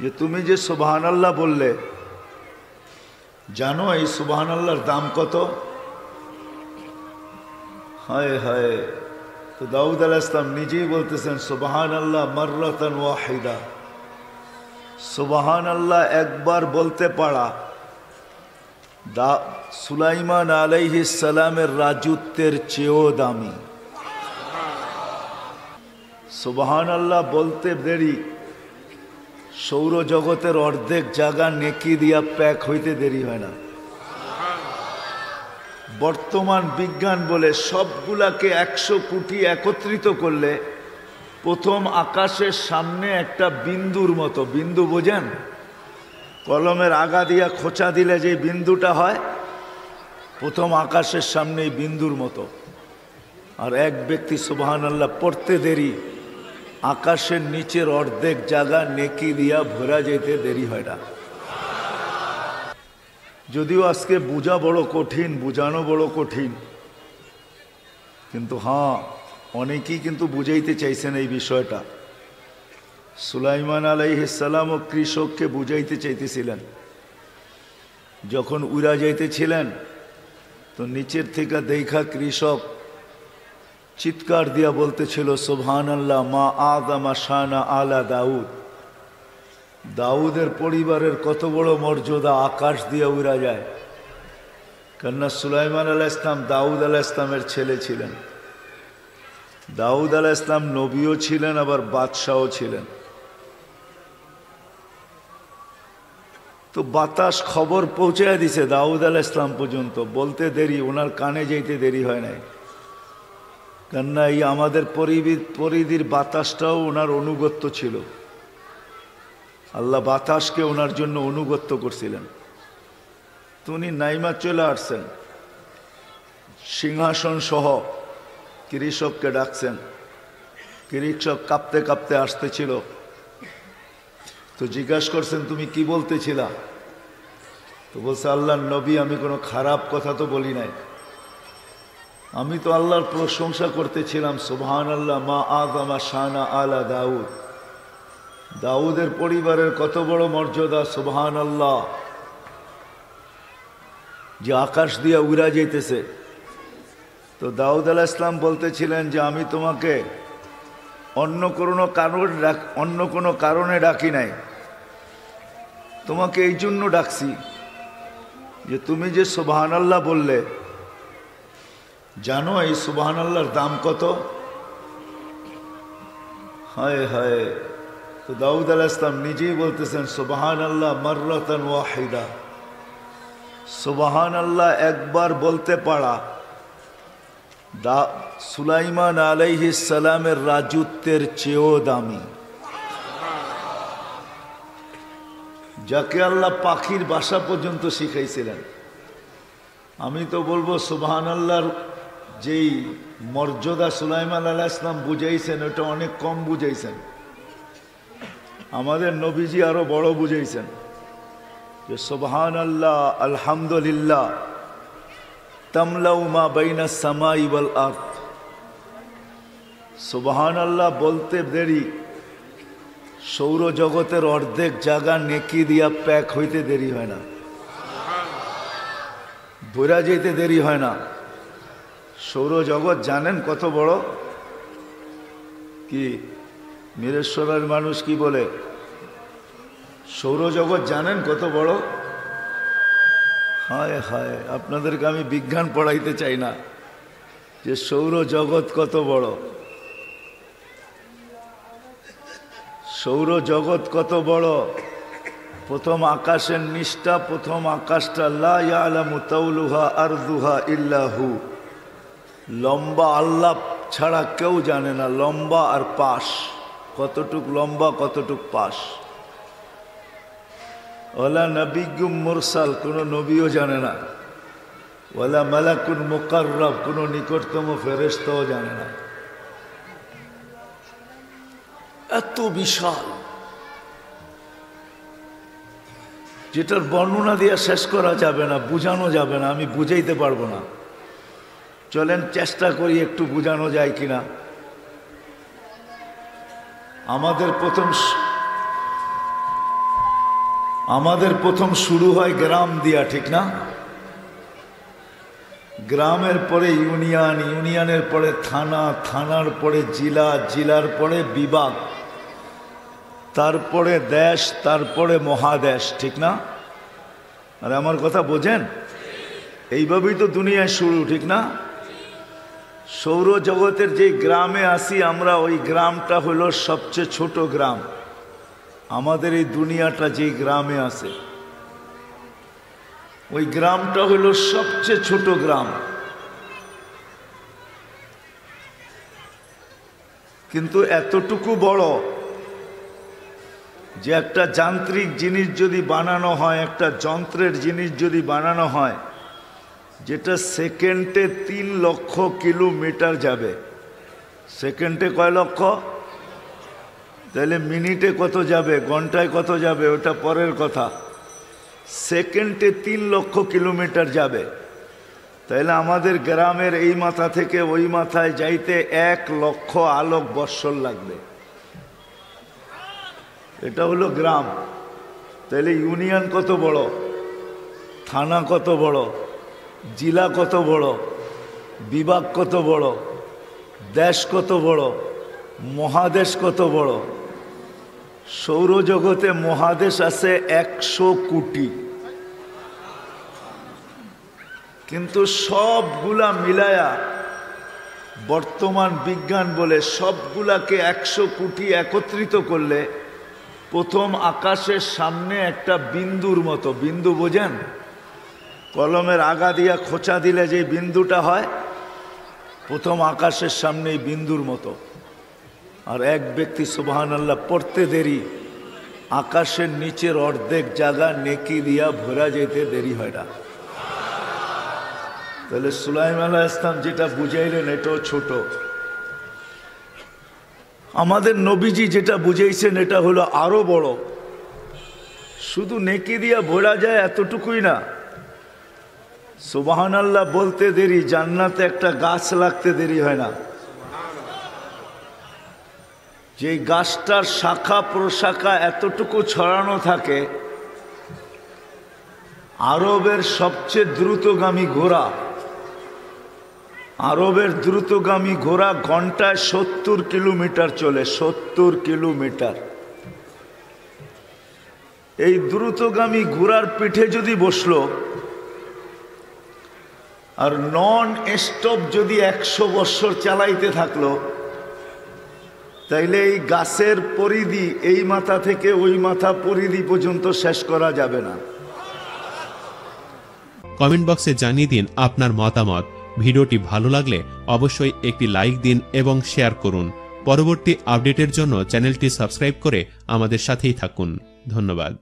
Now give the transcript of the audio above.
যে তুমি যে সুবহানাল্লাহ বললে, জানো এই সুবহানাল্লাহর দাম কত? হায় হায়। তো দাউদ আলাইহিস সালাম নিজেই বলতেছেন সুবহানাল্লাহ মাররাতান ওয়াহিদা, সুবহানাল্লাহ একবার বলতে পারা সুলাইমান আলাইহিস সালামের রাজত্বের চেয়েও দামি। সুবহানাল্লাহ বলতে দেরি সৌরজগতের অর্ধেক জায়গা নেকি দিয়া প্যাক হইতে দেরি হয় না। বর্তমান বিজ্ঞান বলে সবগুলাকে 100 কোটি একত্রিত করলে প্রথম আকাশের সামনে একটা বিন্দুর মতো, বিন্দু বোঝেন, কলমের আগা দিয়া খোঁচা দিলে যে বিন্দুটা হয়, প্রথম আকাশের সামনে এই বিন্দুর মতো। আর এক ব্যক্তি সুবহানাল্লাহ পড়তে দেরি আকাশের নিচের অর্ধেক জায়গা নেকি দিয়া ভরা যেতে দেরি হয় না। যদিও আজকে বোঝা বড় কঠিন, বোঝানো বড় কঠিন, কিন্তু হ্যাঁ অনেকেই কিন্তু বুঝাইতে চাইছেন এই বিষয়টা। সুলাইমান আলাইহিস সালামও কৃষককে বুঝাইতে চাইতেছিলেন। যখন উড়া যাইতেছিলেন তো নিচের থেকে দেখা কৃষক চিৎকার দিয়া বলতেছিল সুবহানাল্লাহ মা আযমা শানা আলা দাউদ, দাউদের পরিবারের কত বড় মর্যাদা, আকাশ দিয়ে উড়া যায়। কেননা সুলাইমান আলাইহিস সালাম দাউদ আলাইহিস সালামের ছেলে ছিলেন। দাউদ আলাইহিস সালাম নবীও ছিলেন, আবার বাদশাহও ছিলেন। তো বাতাস খবর পৌঁছায় দিছে দাউদ আলাইহিস সালাম পর্যন্ত, বলতে দেরি, ওনার কানে যাইতে দেরি হয় নাই। কেননা এই আমাদের পরিধির বাতাসটাও ওনার অনুগত্য ছিল। আল্লাহ বাতাসকে ওনার জন্য অনুগত্য করছিলেন। তো উনি নাইমা চলে আসছেন, সিংহাসন সহ কৃষককে ডাকছেন। কৃষক কাঁপতে কাঁপতে আসতেছিল। তো জিজ্ঞাসা করছেন তুমি কি বলতেছিলা? তো বলছে আল্লাহর নবী আমি কোনো খারাপ কথা তো বলি নাই, আমি তো আল্লাহর প্রশংসা করতেছিলাম সুবহানাল্লাহ মা আযমা শানা আলা দাউদ, দাউদের পরিবারের কত বড় মর্যাদা, সুবহানাল্লাহ, যে আকাশ দিয়া উড়া যাইতেছে। তো দাউদ আলাইহিস সালাম বলতেছিলেন যে আমি তোমাকে অন্য কোনো কারণে ডাকি নাই, তোমাকে এই জন্য ডাকছি যে তুমি যে সুবহানাল্লাহ বললে, জানো এই সুবহানাল্লাহর দাম কত? হায় হায়। তো দাউদ আলাইহিস সালাম নিজেই বলতেছেন সুবহানাল্লাহ মাররাতান ওয়াহিদা, সুবহানাল্লাহ একবার বলতে পারা সুলাইমান আলাইহিস সালামের রাজত্বের চেয়েও দামি। যাকে আল্লাহ পাখির বাসা পর্যন্ত শিখাইছিলেন। আমি তো বলবো সুবহানাল্লাহর যেই মর্যাদা সুলাইমান আলাইহিস সালাম বুঝাইছেন ওটা অনেক কম বুঝাইছেন। আমাদের নবীজি আরো বড় বুঝাইছেন যে সুবহানাল্লাহ আলহামদুলিল্লাহ তামলাউ মা বাইনাস সামাই ওয়াল আরদ, সুবহানাল্লাহ বলতে দেরি সৌরজগতের অর্ধেক জায়গা নেকি দিয়া প্যাক হইতে দেরি হয় না, ভরা যেতে দেরি হয় না। সৌরজগৎ জানেন কত বড়? কি মিরেশ্বরের মানুষ কি বলে, সৌরজগৎ জানেন কত বড়? হায় হায়, আপনাদেরকে আমি বিজ্ঞান পড়াইতে চাই না যে সৌরজগৎ কত বড়। সৌরজগৎ কত বড়? প্রথম আকাশের নিচটা, প্রথম আকাশটা লা ইয়ালামু তাউলুহা আরদুহা ইল্লাহু, লম্বা আল্লাহ ছাড়া কেউ জানে না, লম্বা আর পাশ, কতটুক লম্বা কতটুক পাশ। ওয়ালা নবিয়্যুম মুরসাল, কোনো নবীও জানে না। ওয়ালা মালাকুন মুকাররাব, কোনো নিকটতম ফেরেশতাও জানে না। এত বিশাল, যেটার বর্ণনা দিয়ে শেষ করা যাবে না, বোঝানো যাবে না, আমি বুঝাইতে পারবো না। চলেন চেষ্টা করি একটু বোঝানো যায় কিনা। আমাদের প্রথম আমাদের প্রথম শুরু হয় গ্রাম দিয়া, ঠিক না? গ্রামের পরে ইউনিয়ন, ইউনিয়নের পরে থানা, থানার পরে জেলা, জেলার পরে বিভাগ, তারপরে দেশ, তারপরে মহাদেশ, ঠিক না? আর আমার কথা বোঝেন? এইভাবেই তো দুনিয়ায় শুরু, ঠিক না? সৌরজগতের যে গ্রামে আসি আমরা, ওই গ্রামটা হলো সবচেয়ে ছোট গ্রাম। আমাদের এই দুনিয়াটা যে গ্রামে আছে, ওই গ্রামটা হলো সবচেয়ে ছোট গ্রাম। কিন্তু এতটুকু বড় যে একটা যান্ত্রিক জিনিস যদি বানানো হয়, একটা যন্ত্রের জিনিস যদি বানানো হয়, যেটা সেকেন্ডে 3 লক্ষ কিলোমিটার যাবে। সেকেন্ডে কয় লক্ষ? তাহলে মিনিটে কত যাবে, ঘন্টায় কত যাবে, ওটা পরের কথা। সেকেন্ডে 3 লক্ষ কিলোমিটার যাবে। তাহলে আমাদের গ্রামের এই মাথা থেকে ওই মাথায় যাইতে 1 লক্ষ আলোক বৎসর লাগবে। এটা হলো গ্রাম। তাহলে ইউনিয়ন কত বড়, থানা কত বড়, জেলা কত বড়, বিভাগ কত বড়, দেশ কত বড়, মহাদেশ কত বড়। সৌরজগতে মহাদেশ আছে 100 কোটি, কিন্তু সবগুলা মিলায়া বর্তমান বিজ্ঞান বলে সবগুলাকে 100 কোটি একত্রিত করলে প্রথম আকাশের সামনে একটা বিন্দুর মতো, বিন্দু বোঝেন? কলমের আগা দিয়া খোঁচা দিলে যে বিন্দুটা হয়, প্রথম আকাশের সামনে এই বিন্দুর মতো। আর এক ব্যক্তি সুবহানাল্লাহ পড়তে দেরি, আকাশের নিচের অর্ধেক জায়গা নেকি দিয়া ভরা যেতে দেরি হয় না। তাহলে সুলাইমান আলাইহিস সালাম যেটা বুঝাইলেন এটাও ছোট। আমাদের নবীজি যেটা বুঝাইছেন এটা হলো আরো বড়। শুধু নেকি দিয়া ভরা যায় এতটুকুই না, সুবহানাল্লাহ বলতে দেরি, জান্নাতে একটা গাছ লাগতে দেরি হয় না। যে গাছটার শাখা প্রশাখা এতটুকু ছড়ানো থাকে, আরবের সবচেয়ে দ্রুতগামী ঘোড়া, আরবের দ্রুতগামী ঘোড়া ঘন্টায় 70 কিলোমিটার চলে, 70 কিলোমিটার। এই দ্রুতগামী ঘোড়ার পিঠে যদি বসলো আর নন স্টপ যদি 100 বছর চালাইতে থাকলো, তাইলে এই গাছের পরিধি এই মাথা থেকে ওই মাথা পরিধি পর্যন্ত শেষ করা যাবে না। কমেন্ট বক্সে জানিয়ে দিন আপনার মতামত। ভিডিওটি ভালো লাগলে অবশ্যই একটি লাইক দিন এবং শেয়ার করুন। পরবর্তী আপডেটের জন্য চ্যানেলটি সাবস্ক্রাইব করে আমাদের সাথেই থাকুন। ধন্যবাদ।